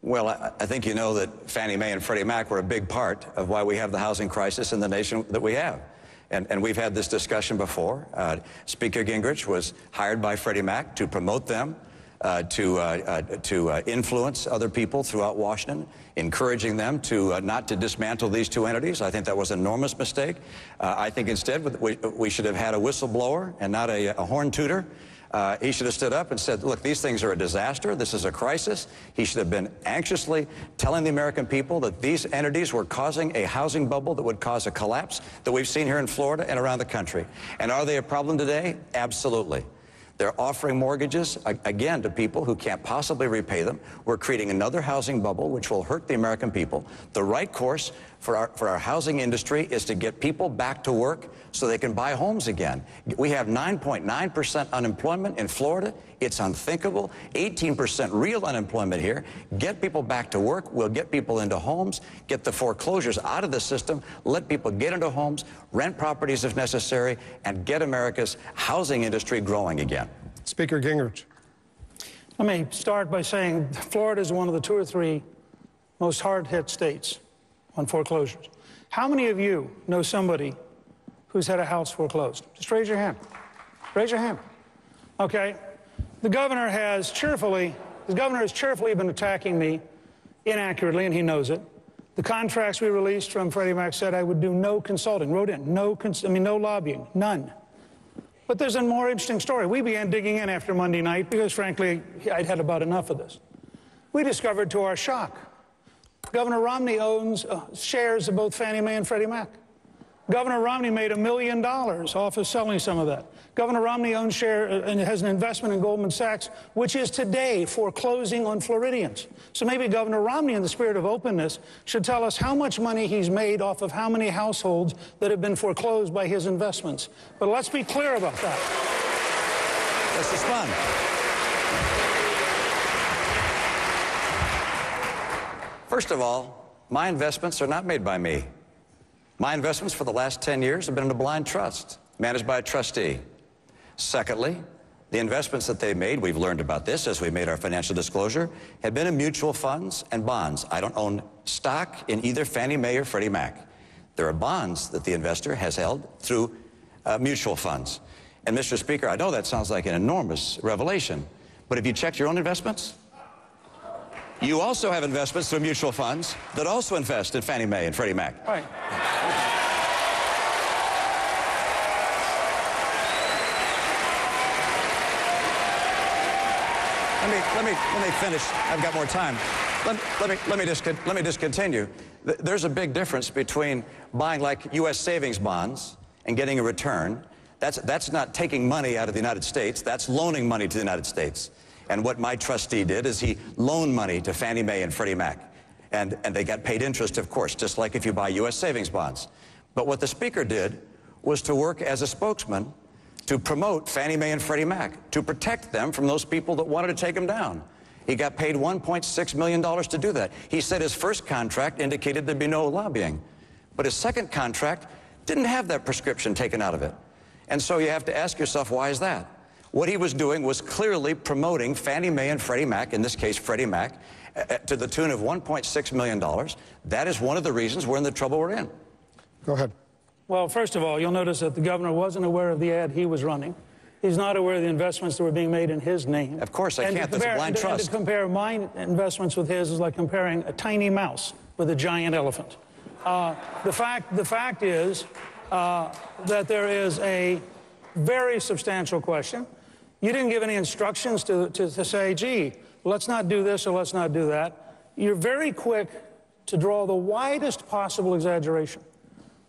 Well, I think you know that Fannie Mae and Freddie Mac were a big part of why we have the housing crisis in the nation that we have. And we've had this discussion before. Speaker Gingrich was hired by Freddie Mac to promote them, to influence other people throughout Washington, encouraging them to not to dismantle these two entities. I think that was an enormous mistake. I think instead we should have had a whistleblower and not a horn tooter. He should have stood up and said, look, these things are a disaster. This is a crisis. He should have been anxiously telling the American people that these entities were causing a housing bubble that would cause a collapse that we've seen here in Florida and around the country. And are they a problem today? Absolutely. They're offering mortgages, again, to people who can't possibly repay them. We're creating another housing bubble, which will hurt the American people. The right course for our housing industry is to get people back to work so they can buy homes again. We have 9.9% unemployment in Florida. It's unthinkable. 18% real unemployment here. Get people back to work. We'll get people into homes, get the foreclosures out of the system, let people get into homes, rent properties if necessary, and get America's housing industry growing again. Speaker Gingrich. Let me start by saying Florida is one of the 2 or 3 most hard-hit states on foreclosures. How many of you know somebody who's had a house foreclosed? Just raise your hand. Raise your hand. Okay. The governor has cheerfully been attacking me inaccurately, and he knows it. The contracts we released from Freddie Mac said I would do no consulting. Wrote in, no lobbying, none. But there's a more interesting story. We began digging in after Monday night because, frankly, I'd had about enough of this. We discovered, to our shock, Governor Romney owns shares of both Fannie Mae and Freddie Mac. Governor Romney made $1 million off of selling some of that. Governor Romney owns share and has an investment in Goldman Sachs, which is today foreclosing on Floridians. So maybe Governor Romney, in the spirit of openness, should tell us how much money he's made off of how many households that have been foreclosed by his investments. But let's be clear about that. This is fun. First of all, my investments are not made by me. My investments for the last 10 years have been in a blind trust, managed by a trustee. Secondly, the investments that they made, we've learned about this as we made our financial disclosure, have been in mutual funds and bonds. I don't own stock in either Fannie Mae or Freddie Mac. There are bonds that the investor has held through mutual funds. And Mr. Speaker, I know that sounds like an enormous revelation, but have you checked your own investments? You also have investments through mutual funds that also invest in Fannie Mae and Freddie Mac. Right. Let me finish. I've got more time. Let me just continue. There's a big difference between buying like U.S. savings bonds and getting a return. That's not taking money out of the United States. That's loaning money to the United States. And what my trustee did is he loaned money to Fannie Mae and Freddie Mac. And they got paid interest, of course, just like if you buy U.S. savings bonds. But what the Speaker did was to work as a spokesman to promote Fannie Mae and Freddie Mac, to protect them from those people that wanted to take them down. He got paid $1.6 million to do that. He said his first contract indicated there'd be no lobbying. But his second contract didn't have that prescription taken out of it. And so you have to ask yourself, why is that? What he was doing was clearly promoting Fannie Mae and Freddie Mac, in this case Freddie Mac, to the tune of $1.6 million. That is one of the reasons we're in the trouble we're in. Go ahead. Well, first of all, you'll notice that the governor wasn't aware of the ad he was running. He's not aware of the investments that were being made in his name. Of course, I can't. That's a blind trust. And to compare my investments with his is like comparing a tiny mouse with a giant elephant. The fact is that there is a very substantial question. You didn't give any instructions to say, gee, let's not do this or let's not do that. You're very quick to draw the widest possible exaggeration.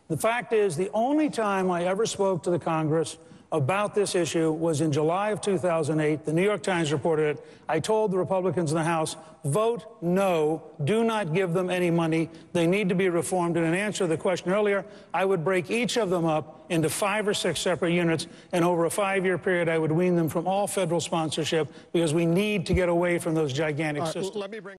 The fact is, the only time I ever spoke to the Congress about this issue was in July of 2008. The New York Times reported it. I told the Republicans in the House, vote no, do not give them any money. They need to be reformed. And in answer to the question earlier, I would break each of them up into 5 or 6 separate units, and over a 5-year period, I would wean them from all federal sponsorship because we need to get away from those gigantic systems.